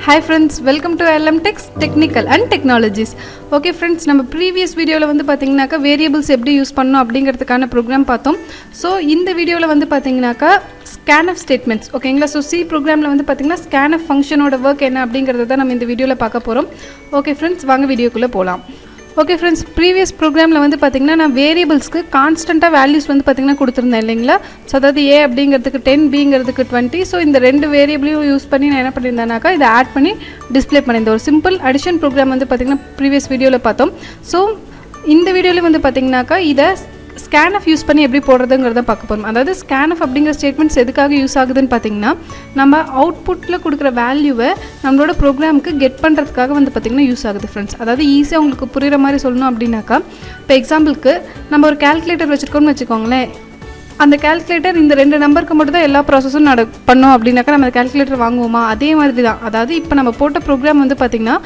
Hi friends, welcome to TECHS Technical and Technologies. Okay friends, நம்ம previous வீடியோல வந்து பாத்தீங்கன்னாக்க variables எப்படி யூஸ் பண்ணனும் அப்படிங்கிறதுக்கான program பார்த்தோம். So இந்த வீடியோல வந்து பாத்தீங்கன்னாக்க scanf statements ஓகேங்களா. So C programல வந்து பாத்தீங்கன்னா scanf function ஓட work என்ன அப்படிங்கறத தான் நம்ம இந்த வீடியோல பார்க்க போறோம். Okay friends, வாங்க வீடியோக்குள்ள போலாம். Okay friends, previous programல வந்து பாத்தீங்கன்னா நான் variablesக்கு கான்ஸ்டன்ட்டா values வந்து பாத்தீங்கன்னா கொடுத்திருந்தேன் இல்லீங்களா. சோ அதாவது a அப்படிங்கிறதுக்கு 10 bங்கிறதுக்கு 20. சோ இந்த ரெண்டு வேரியபிளையும் யூஸ் பண்ணி நான் என்ன பண்ணிருந்தேனாக்கா இத ஆட் பண்ணி டிஸ்ப்ளே பண்ணிருந்தேன். ஒரு சிம்பிள் அடிஷன் program வந்து பாத்தீங்கன்னா previous வீடியோல பார்த்தோம். சோ இந்த வீடியோல வந்து பாத்தீங்கன்னாக்கா இத scanf யூஸ் பண்ணி எப்படி போடுறதுங்கறத பார்க்க போறோம். அதாவது scanf அப்படிங்கிற ஸ்டேட்மென்ட்ஸ் எதுக்காக யூஸ் ஆகுதுன்னு பாத்தீங்கன்னா நம்ம அவுட்புட்ல கொடுக்கிற வேல்யூவை நம்மளோட ப்ரோக்ராமுக்கு கெட் பண்றதுக்காக வந்து பாத்தீங்கன்னா யூஸ் ஆகுது फ्रेंड्स. அதாவது ஈஸியா உங்களுக்கு புரியுற மாதிரி சொல்லணும் அப்படினாக்கா இப்போ எக்ஸாம்பிளுக்கு நம்ம ஒரு கால்குலேட்டர் வச்சிருக்கோம்னு வெச்சுக்கோங்களேன். அந்த கால்குலேட்டர் இந்த ரெண்டு நம்பருக்கு மட்டும் தான் எல்லா ப்ராசஸும் பண்ணோம் அப்படினாக்கா நம்ம கால்குலேட்டர் வாங்குவோமா? அதே மாதிரி தான். அதாவது இப்போ நம்ம போட்ட ப்ரோக்ராம் வந்து பாத்தீங்கன்னா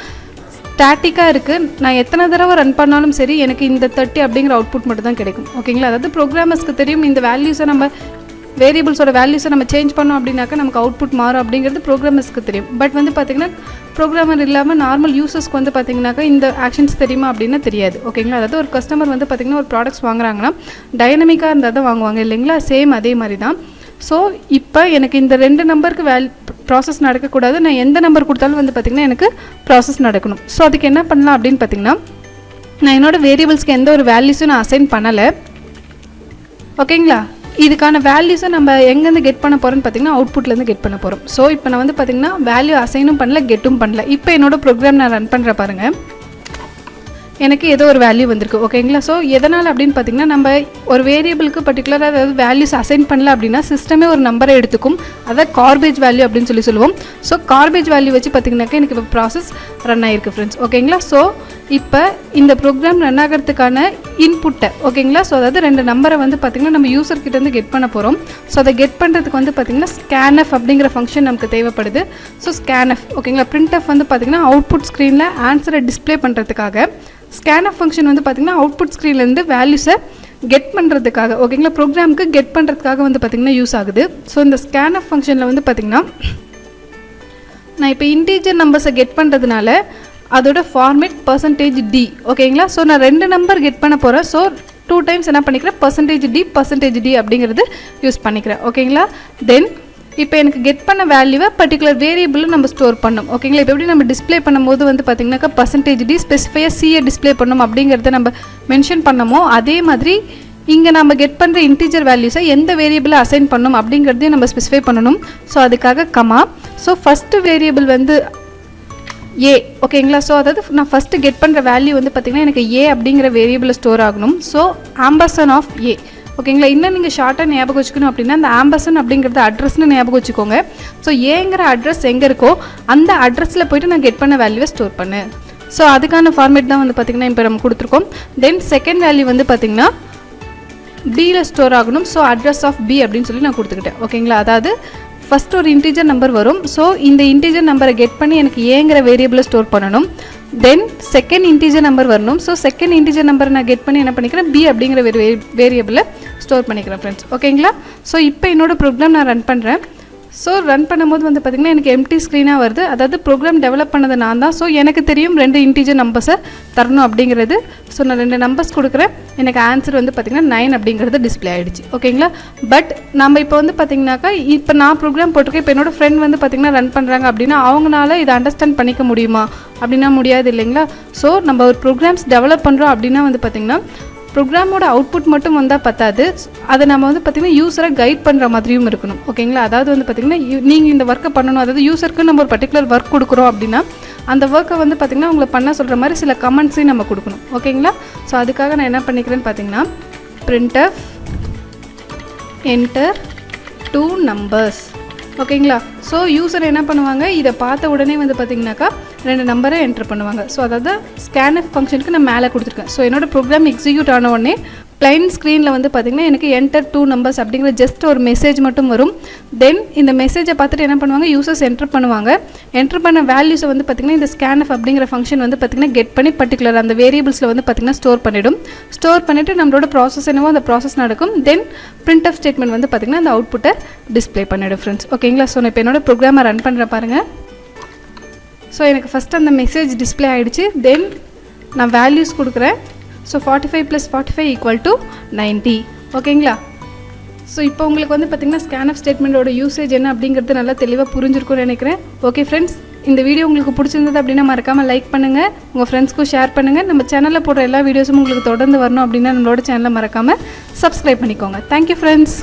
ஸ்டாட்டிக்கா இருக்கு. நான் எத்தனை தடவை ரன் பண்ணாலும் சரி எனக்கு இந்த 30 அப்படிங்கிற அவுட்புட் மட்டும் தான் கிடைக்கும். ஓகேங்களா? அதாவது ப்ரோகிராமர்ஸ்க்கு தெரியும் இந்த வேல்யூஸை நம்ம வேரியபிள்ஸோட வேல்யூஸை நம்ம சேஞ்ச் பண்ணோம் அப்படின்னாக்கா நமக்கு அவுட்புட் மாறும் அப்படிங்கிறது ப்ரோகிராமர்ஸ்க்கு தெரியும். பட் வந்து பார்த்தீங்கன்னா ப்ரோக்ராமர் இல்லாமல் நார்மல் யூசர்ஸ்க்கு வந்து பார்த்தீங்கன்னாக்கா இந்த ஆக்ஷன்ஸ் தெரியுமா அப்படின்னா தெரியாது. ஓகேங்களா? அதாவது ஒரு கஸ்டமர் வந்து பார்த்தீங்கன்னா ஒரு ப்ராடக்ட்ஸ் வாங்குறாங்கன்னா டைனமிக்காக இருந்தால் தான் வாங்குவாங்க இல்லைங்களா? சேம் அதே மாதிரி தான். ஸோ இப்போ எனக்கு இந்த ரெண்டு நம்பருக்கு ப்ராசஸ் நடக்கக்கூடாது. நான் எந்த நம்பர் கொடுத்தாலும் வந்து பார்த்திங்கன்னா எனக்கு ப்ராசஸ் நடக்கணும். ஸோ அதுக்கு என்ன பண்ணலாம் அப்படின்னு பார்த்திங்கன்னா நான் என்னோடய வேரியபிள்ஸ்க்கு எந்த ஒரு வேல்யூஸும் நான் அசைன் பண்ணலை. ஓகேங்களா? இதுக்கான வேல்யூஸை நம்ம எங்கேருந்து கெட் பண்ண போகிறோன்னு பார்த்திங்கன்னா அவுட்புட்லேருந்து கெட் பண்ண போகிறோம். ஸோ இப்போ நான் வந்து பார்த்திங்கன்னா வேல்யூ அசைனும் பண்ணல, கெட்டும் பண்ணல. இப்போ என்னோடய ப்ரோக்ராம் நான் ரன் பண்ணுற பாருங்கள், எனக்கு ஏதோ ஒரு வேல்யூ வந்திருக்கு. ஓகேங்களா? ஸோ எதனால் அப்படின்னு பார்த்தீங்கன்னா நம்ம ஒரு வேரியபிளுக்கு பர்டிகுலராக அதாவது வேல்யூஸ் அசைன் பண்ணல அப்படின்னா சிஸ்டமே ஒரு நம்பரை எடுத்துக்கும். அதாவது கார்பேஜ் வேல்யூ அப்படின்னு சொல்லுவோம். ஸோ கார்பேஜ் வேல்யூ வச்சு பார்த்தீங்கன்னாக்கா எனக்கு இப்போ ப்ராசஸ் ரன் ஆகிருக்கு ஃப்ரெண்ட்ஸ். ஓகேங்களா? ஸோ இப்போ இந்த ப்ரோக்ராம் ரன் ஆகிறதுக்கான இன்புட்டை ஓகேங்களா. ஸோ அதாவது ரெண்டு நம்பரை வந்து பார்த்திங்கன்னா நம்ம யூசர்கிட்டேருந்து கெட் பண்ண போகிறோம். ஸோ அதை கெட் பண்ணுறதுக்கு வந்து பார்த்திங்கன்னா scanf அப்படிங்கிற ஃபங்க்ஷன் நமக்கு தேவைப்படுது. ஸோ scanf ஓகேங்களா. printf வந்து பார்த்திங்கன்னா அவுட்புட் ஸ்க்ரீனில் ஆன்சரை டிஸ்ப்ளே பண்ணுறதுக்காக, scanf ஃபங்க்ஷன் வந்து பார்த்திங்கன்னா அவுட்புட் ஸ்க்ரீன்லேருந்து வேல்யூஸை கெட் பண்ணுறதுக்காக ஓகேங்களா ப்ரோக்ராமுக்கு கெட் பண்ணுறதுக்காக வந்து பார்த்திங்கன்னா யூஸ் ஆகுது. ஸோ இந்த scanf ஃபங்க்ஷனில் வந்து பார்த்திங்கன்னா நான் இப்போ இன்டீஜர் நம்பர்ஸை கெட் பண்ணுறதுனால அதோட ஃபார்மேட் %d ஓகேங்களா. ஸோ நான் ரெண்டு நம்பர் கெட் பண்ண போகிறேன். ஸோ 2 டைம்ஸ் என்ன பண்ணிக்கிறேன் %d அப்படிங்கிறது யூஸ் பண்ணிக்கிறேன். ஓகேங்களா? தென் இப்போ எனக்கு கெட் பண்ண வேல்யூவை பர்டிகுலர் வேரியபிளில் நம்ம ஸ்டோர் பண்ணணும். ஓகேங்களா? இப்போ எப்படி நம்ம டிஸ்ப்ளே பண்ணும்போது வந்து பார்த்திங்கனாக்கா %d ஸ்பெசிஃபையாக சியை டிஸ்ப்ளே பண்ணணும் அப்படிங்கிறத நம்ம மென்ஷன் பண்ணமோ அதே மாதிரி இங்கே நம்ம கெட் பண்ணுற இன்டீஜர் வேல்யூஸை எந்த வேரியபிளை அசைன் பண்ணணும் அப்படிங்கிறதையும் நம்ம ஸ்பெசிஃபை பண்ணணும். ஸோ அதுக்காக கமா. ஸோ ஃபஸ்ட்டு வேரியபிள் வந்து ஏ ஓகேங்களா. ஸோ அதாவது நான் ஃபஸ்ட்டு கெட் பண்ணுற வேல்யூ வந்து பார்த்திங்கன்னா எனக்கு ஏ அப்படிங்கிற வேரியபிளில் ஸ்டோர் ஆகணும். ஸோ ஆம்பர்சன் ஆஃப் ஏ ஓகேங்களா. இன்னும் நீங்கள் ஷார்ட்டாக ஞாபகம் வச்சுக்கணும் அப்படின்னா அந்த ஆம்பர்சன் அப்படிங்கிறது அட்ரஸ்னு ஞாபகம் வச்சுக்கோங்க. ஸோ ஏங்கிற அட்ரஸ் எங்கே இருக்கோ அந்த அட்ரஸில் போய்ட்டு நான் கெட் பண்ண வேல்யூவை ஸ்டோர் பண்ணேன். ஸோ அதுக்கான ஃபார்மேட் தான் வந்து பார்த்திங்கன்னா இப்போ நம்ம கொடுத்துருக்கோம். தென் செகண்ட் வேல்யூ வந்து பார்த்திங்கன்னா பியில் ஸ்டோர் ஆகணும். ஸோ அட்ரஸ் ஆஃப் பி அப்படின்னு சொல்லி நான் கொடுத்துக்கிட்டேன். ஓகேங்களா? அதாவது ஃபஸ்ட் ஒரு இன்டீஜர் நம்பர் வரும். ஸோ இந்த இன்டீஜர் நம்பரை கெட் பண்ணி எனக்கு ஏங்கிற வேரியபிளை ஸ்டோர் பண்ணணும். தென் செகண்ட் இன்டீஜர் நம்பர் வரணும். ஸோ செகண்ட் இன்டீஜர் நம்பரை நான் கெட் பண்ணி என்ன பண்ணிக்கிறேன் பி அப்படிங்கிற வேரியபிளை ஸ்டோர் பண்ணிக்கிறேன் ஃப்ரெண்ட்ஸ். ஓகேங்களா? ஸோ இப்போ என்னோட ப்ரோக்ராம் நான் ரன் பண்ணுறேன். ஸோ ரன் பண்ணும்போது வந்து பார்த்திங்கன்னா எனக்கு எம்டி ஸ்க்ரீனாக வருது. அதாவது ப்ரோக்ராம் டெவலப் பண்ணது நான் தான். ஸோ எனக்கு தெரியும் ரெண்டு இன்டீஜர் நம்பர்ஸை தரணும் அப்படிங்கிறது. ஸோ நான் ரெண்டு நம்பர்ஸ் கொடுக்குறேன். எனக்கு ஆன்சர் வந்து பார்த்திங்கன்னா 9 அப்படிங்கிறது டிஸ்ப்ளே ஆகிடுச்சு. ஓகேங்களா? பட் நம்ம இப்போ வந்து பார்த்திங்கனாக்கா இப்போ நான் ப்ரோக்ராம் போட்டிருக்கேன். இப்போ என்னோடய ஃப்ரெண்ட் வந்து பார்த்திங்கன்னா ரன் பண்ணுறாங்க அப்படின்னா அவங்களால இதை அண்டர்ஸ்டாண்ட் பண்ணிக்க முடியுமா அப்படின்னா முடியாது இல்லைங்களா. ஸோ நம்ம ஒரு ப்ரோக்ராம்ஸ் டெவலப் பண்ணுறோம் அப்படின்னா வந்து பார்த்திங்கன்னா ப்ரோக்ராமோட அவுட்புட் மட்டும் வந்தால் பத்தாது. அதை நம்ம வந்து பார்த்திங்கன்னா யூஸரை கைட் பண்ணுற மாதிரியும் இருக்கணும். ஓகேங்களா? அதாவது வந்து பார்த்திங்கன்னா நீங்கள் இந்த ஒர்க்கை பண்ணணும். அதாவது யூஸருக்கு நம்ம ஒரு பர்டிகுலர் ஒர்க் கொடுக்குறோம் அப்படின்னா அந்த ஒர்க்கை வந்து பார்த்திங்கன்னா உங்களை பண்ண சொல்கிற மாதிரி சில கமெண்ட்ஸையும் நம்ம கொடுக்கணும். ஓகேங்களா? ஸோ அதுக்காக நான் என்ன பண்ணிக்கிறேன்னு பார்த்திங்கன்னா printf enter 2 numbers ஓகேங்களா. ஸோ யூஸர் என்ன பண்ணுவாங்க இதை பார்த்த உடனே வந்து பார்த்திங்கனாக்கா ரெண்டு நம்பரை என்ட்ரு பண்ணுவாங்க. ஸோ அதாவது scanf ஃபங்க்ஷனுக்கு நான் மேலே கொடுத்துருக்கேன். ஸோ என்னோடய ப்ரோக்ராம் எக்ஸிக்யூட் ஆன உடனே plain ஸ்க்ரீனில் வந்து பார்த்திங்கன்னா எனக்கு enter 2 numbers அப்படிங்கிற ஜஸ்ட் ஒரு மெசேஜ் மட்டும் வரும். தென் இந்த மெசேஜை பார்த்துட்டு என்ன பண்ணுவாங்க யூசர்ஸ் என்ட்ரு பண்ணுவாங்க. என்ட்ரு பண்ண வேல்யூஸை வந்து பார்த்திங்கன்னா இந்த scanf அப்படிங்கிற ஃபங்க்ஷன் வந்து பார்த்திங்கன்னா கெட் பண்ணி பர்டிகுலர் அந்த வேரியபிள்ஸில் வந்து பார்த்திங்கன்னா ஸ்டோர் பண்ணிவிடும். ஸ்டோர் பண்ணிவிட்டு நம்மளோட ப்ராசஸ் என்னவோ அந்த ப்ராசஸ் நடக்கும். தென் printf ஸ்டேட்மெண்ட் வந்து பார்த்திங்கன்னா அந்த அவுட்புட்டை டிஸ்ப்ளே பண்ணிவிடும் ஃப்ரெண்ட்ஸ். ஓகேங்களா? ஸோ நான் இப்போ என்னோட ப்ரோக்ராமை ரன் பண்ணுற பாருங்கள். ஸோ எனக்கு ஃபஸ்ட் அந்த மெசேஜ் டிஸ்பிளே ஆகிடுச்சு. தென் நான் வேல்யூஸ் கொடுக்குறேன். ஸோ 45 + 45 = 90. ஓகேங்களா? ஸோ இப்போ உங்களுக்கு வந்து பார்த்திங்கன்னா scanf ஸ்டேட்மெண்ட்டோட யூசேஜ் என்ன அப்படிங்கிறது நல்லா தெளிவாக புரிஞ்சிருக்கும்னு நினைக்கிறேன். ஓகே ஃப்ரெண்ட்ஸ், இந்த வீடியோ உங்களுக்கு பிடிச்சிருந்தது அப்படின்னா மறக்காமல் லைக் பண்ணுங்கள், உங்கள் ஃப்ரெண்ட்ஸ்க்கும் ஷேர் பண்ணுங்கள். நம்ம சேனலில் போடுற எல்லா வீடியோஸும் உங்களுக்கு தொடர்ந்து வரணும் அப்படின்னா நம்மளோட சேனலை மறக்காமல் சப்ஸ்கிரைப் பண்ணிக்கோங்க. Thank you friends.